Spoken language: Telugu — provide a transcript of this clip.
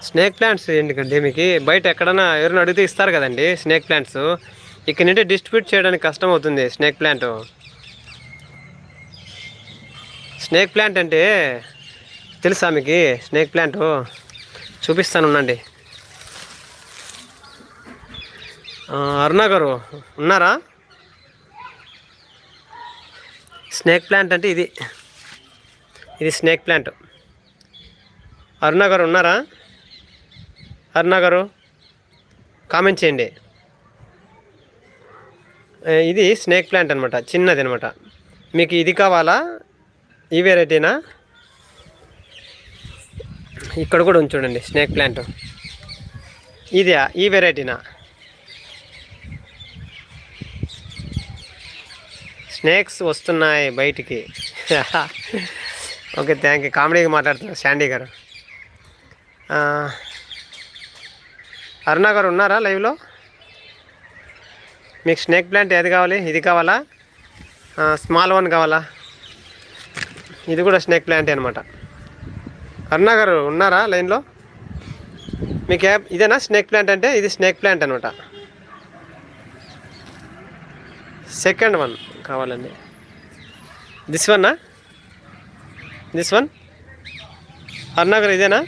స్నేక్ ప్లాంట్స్ ఎందుకండి మీకు బయట ఎక్కడైనా ఎవరైనా అడిగితే ఇస్తారు కదండి స్నేక్ ప్లాంట్స్. ఇక్కడ నుండి డిస్ట్రిబ్యూట్ చేయడానికి కష్టం అవుతుంది. స్నేక్ ప్లాంట్ అంటే తెలుసా మీకు? స్నేక్ ప్లాంట్ చూపిస్తాను ఉండండి. అరుణ గారు ఉన్నారా? స్నేక్ ప్లాంట్ అంటే ఇది స్నేక్ ప్లాంట్. అరుణ గారు ఉన్నారా? అరుణ గారు కామెంట్ చేయండి. ఇది స్నేక్ ప్లాంట్ అనమాట, చిన్నది అనమాట. మీకు ఇది కావాలా? ఈ వెరైటీనా? ఇక్కడ కూడా ఉంచండి స్నేక్ ప్లాంట్. ఇదే ఈ వెరైటీనా? స్నేక్స్ వస్తున్నాయి బయటికి. Okay, thank you. కామెడీగా మాట్లాడుతున్నారు శాండీ గారు. అరుణ గారు ఉన్నారా లైవ్లో? మీకు స్నేక్ ప్లాంట్ ఏది కావాలి? ఇది కావాలా? స్మాల్ వన్ కావాలా? ఇది కూడా స్నేక్ ప్లాంటే అనమాట. అరుణ గారు ఉన్నారా లైన్లో? మీకు ఇదేనా స్నేక్ ప్లాంట్ అంటే? ఇది స్నేక్ ప్లాంట్ అనమాట. సెకండ్ వన్ కావాలండి. దిస్ వన్ అరుణ గారు ఇదేనా?